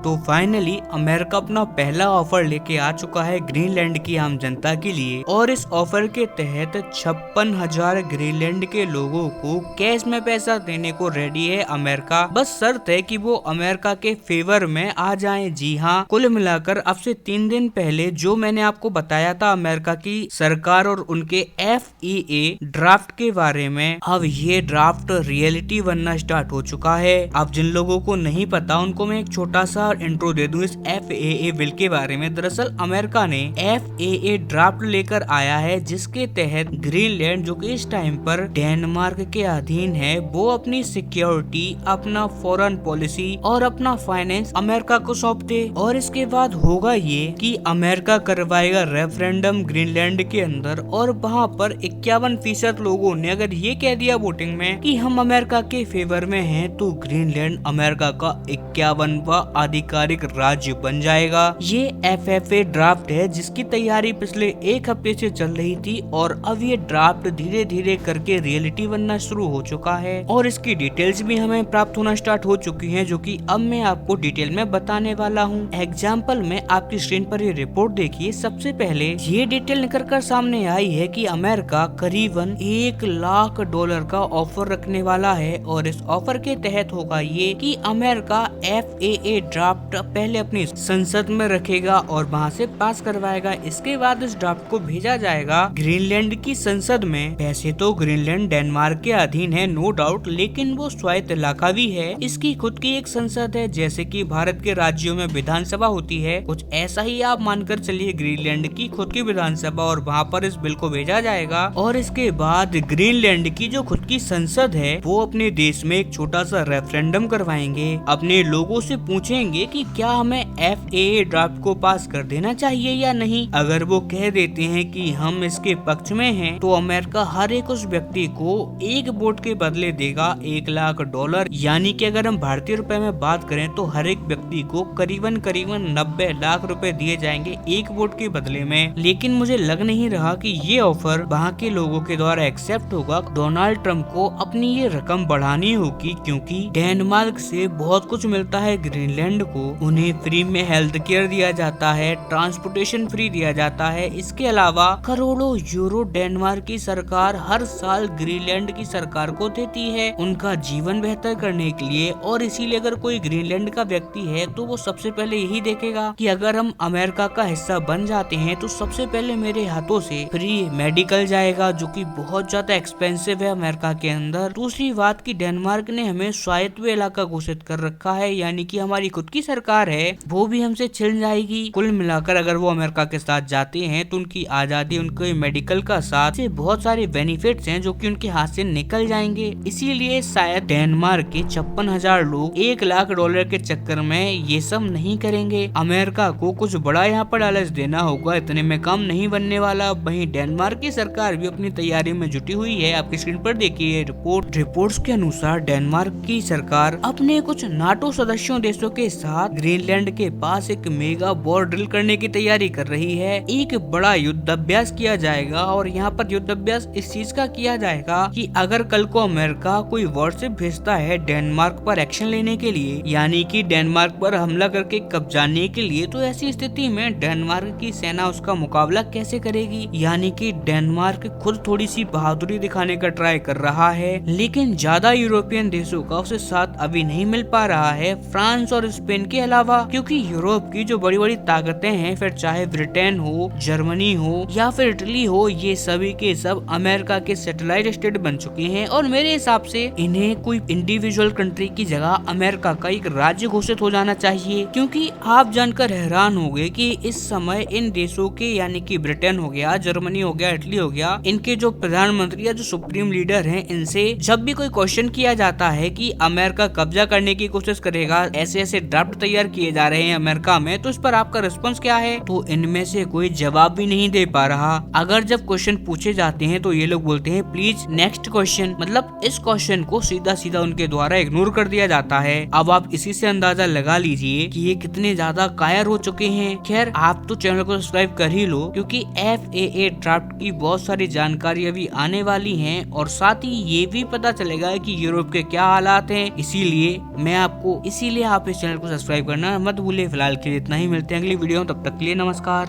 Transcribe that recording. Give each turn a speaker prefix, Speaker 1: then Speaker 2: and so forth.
Speaker 1: तो finally America अपना पहला ऑफर लेके आ चुका है ग्रीनलैंड की आम जनता के लिए, और इस ऑफर के तहत 56,000 ग्रीनलैंड के लोगों को कैश में पैसा देने को रेडी है अमेरिका। बस शर्त है कि वो अमेरिका के फेवर में आ जाएं। जी हाँ, कुल मिलाकर अब से 3 दिन पहले जो मैंने आपको बताया था अमेरिका की सरकार और उनके FEA ड्राफ्ट के बारे में, अब ये ड्राफ्ट रियलिटी बनना स्टार्ट हो चुका है। अब जिन लोगों को नहीं पता उनको मैं एक छोटा सा इंट्रो दे दूं इस FAA बिल के बारे में। दरअसल अमेरिका ने FAA ड्राफ्ट लेकर आया है जिसके तहत ग्रीनलैंड, जो कि इस टाइम पर डेनमार्क के अधीन है, वो अपनी सिक्योरिटी, अपना फॉरेन पॉलिसी और अपना फाइनेंस अमेरिका को सौंप दे। और इसके बाद होगा ये कि अमेरिका करवाएगा रेफरेंडम ग्रीनलैंड के अंदर, और वहाँ पर 51% लोगों ने अगर ये कह दिया वोटिंग में कि हम अमेरिका के फेवर में हैं, तो ग्रीनलैंड अमेरिका का 51वां आधिकारिक राज्य बन जाएगा। ये FFA ड्राफ्ट है जिसकी तैयारी पिछले 1 हफ्ते से चल रही थी, और अब ये ड्राफ्ट धीरे धीरे करके रियलिटी बनना शुरू हो चुका है, और इसकी डिटेल्स भी हमें प्राप्त होना स्टार्ट हो चुकी हैं, जो कि अब मैं आपको डिटेल में बताने वाला हूँ। एग्जाम्पल में आपकी स्क्रीन पर ये रिपोर्ट देखिए। सबसे पहले ये डिटेल निकल कर सामने आई है कि अमेरिका करीबन $1 लाख का ऑफर रखने वाला है, और इस ऑफर के तहत होगा ये कि अमेरिका FAA ड्राफ्ट पहले अपनी संसद में रखेगा और वहाँ से पास करवाएगा। इसके बाद इस ड्राफ्ट को भेजा जाएगा ग्रीनलैंड की संसद में। वैसे तो ग्रीनलैंड डेनमार्क के अधीन है, नो डाउट, लेकिन वो स्वायत्त इलाका भी है। इसकी खुद की एक संसद है, जैसे कि भारत के राज्यों में विधानसभा होती है, कुछ ऐसा ही आप मानकर चलिए ग्रीनलैंड की खुद की विधानसभा, और वहाँ पर इस बिल को भेजा जाएगा। और इसके बाद ग्रीनलैंड की जो खुद की संसद है वो अपने देश में एक छोटा सा रेफरेंडम करवाएंगे, अपने लोगों से पूछेंगे कि क्या हमें FAA ड्राफ्ट को पास कर देना चाहिए या नहीं। अगर वो कह देते हैं कि हम इसके पक्ष में हैं, तो अमेरिका हर एक उस व्यक्ति को एक वोट के बदले देगा $1 लाख। यानी कि अगर हम भारतीय रुपए में बात करें तो हर एक व्यक्ति को करीबन 90 लाख रुपए दिए जाएंगे एक वोट के बदले में। लेकिन मुझे लग नहीं रहा कि ये ऑफर वहाँ के लोगों के द्वारा एक्सेप्ट होगा। डोनाल्ड ट्रम्प को अपनी ये रकम बढ़ानी होगी, क्योंकि डेनमार्क से बहुत कुछ मिलता है ग्रीनलैंड को। उन्हें फ्री में हेल्थ केयर दिया जाता है, ट्रांसपोर्टेशन फ्री दिया जाता है। इसके अलावा करोड़ों यूरो डेनमार्क की सरकार हर साल ग्रीनलैंड की सरकार को देती है उनका जीवन बेहतर करने के लिए। और इसीलिए अगर कोई ग्रीनलैंड का व्यक्ति है तो वो सबसे पहले यही देखेगा कि अगर हम अमेरिका का हिस्सा बन जाते हैं तो सबसे पहले मेरे हाथों से फ्री मेडिकल जाएगा, जो कि बहुत ज्यादा एक्सपेंसिव है अमेरिका के अंदर। दूसरी बात की डेनमार्क ने हमें स्वायत्त इलाका घोषित कर रखा है, यानी कि हमारी खुद की सरकार है वो भी हमसे छिन जाएगी। कुल मिलाकर अगर वो अमेरिका के साथ जाते हैं तो उनकी आजादी, उनके मेडिकल का साथ से बहुत सारे बेनिफिट्स हैं जो कि उनके हाथ से निकल जाएंगे। इसीलिए शायद डेनमार्क के 56,000 लोग $1 लाख के चक्कर में ये सब नहीं करेंगे। अमेरिका को कुछ बड़ा यहाँ पर लालच देना होगा, इतने में काम नहीं बनने वाला। वहीं डेनमार्क की सरकार भी अपनी तैयारी में जुटी हुई है। आपकी स्क्रीन पर देखिए रिपोर्ट्स के अनुसार डेनमार्क की सरकार अपने कुछ नाटो सदस्यों देशों के साथ ग्रीनलैंड के पास एक मेगा वॉर ड्रिल करने की तैयारी कर रही है। एक बड़ा युद्ध अभ्यास किया जाएगा, और यहाँ पर युद्ध अभ्यास इस चीज का किया जाएगा कि अगर कल को अमेरिका कोई वॉरशिप भेजता है डेनमार्क पर एक्शन लेने के लिए, यानी कि डेनमार्क पर हमला करके कब्जाने के लिए, तो ऐसी स्थिति में डेनमार्क की सेना उसका मुकाबला कैसे करेगी। यानी कि डेनमार्क खुद थोड़ी सी बहादुरी दिखाने का ट्राई कर रहा है, लेकिन ज्यादा यूरोपियन देशों का उसे साथ अभी नहीं मिल पा रहा है, फ्रांस और स्पेन के अलावा। क्योंकि यूरोप की जो बड़ी बड़ी ताकतें हैं, फिर चाहे ब्रिटेन हो, जर्मनी हो या फिर इटली हो, ये सभी के सब अमेरिका के सैटेलाइट स्टेट बन चुके हैं, और मेरे हिसाब से इन्हें कोई इंडिविजुअल कंट्री की जगह अमेरिका का एक राज्य घोषित हो जाना चाहिए। क्योंकि आप जानकर हैरान होंगे कि इस समय इन देशों के, यानी कि ब्रिटेन हो गया, जर्मनी हो गया, इटली हो गया, इनके जो प्रधानमंत्री या जो सुप्रीम लीडर हैं, इनसे जब भी कोई क्वेश्चन किया जाता है कि अमेरिका कब्जा करने की कोशिश करेगा, ऐसे ऐसे ड्राफ्ट तैयार किए जा रहे हैं अमेरिका में, तो इस पर आपका रिस्पॉन्स क्या है, तो इनमें से कोई जवाब भी नहीं दे पा रहा। अगर जब क्वेश्चन पूछे जाते हैं तो ये लोग बोलते हैं प्लीज नेक्स्ट क्वेश्चन, मतलब इस क्वेश्चन को सीधा सीधा उनके द्वारा इग्नोर कर दिया जाता है। अब आप इसी से अंदाजा लगा लीजिए कि ये कितने ज्यादा कायर हो चुके हैं। खैर, आप तो चैनल को सब्सक्राइब कर ही लो, क्योंकि FAA ड्राफ्ट की बहुत सारी जानकारी अभी आने वाली है, और साथ ही ये भी पता चलेगा कि यूरोप के क्या हालात हैं। इसीलिए आप इस चैनल को को सब्सक्राइब करना मत भूलिए। फिलहाल के लिए इतना ही, मिलते हैं अगली वीडियो में, तब तक के लिए नमस्कार।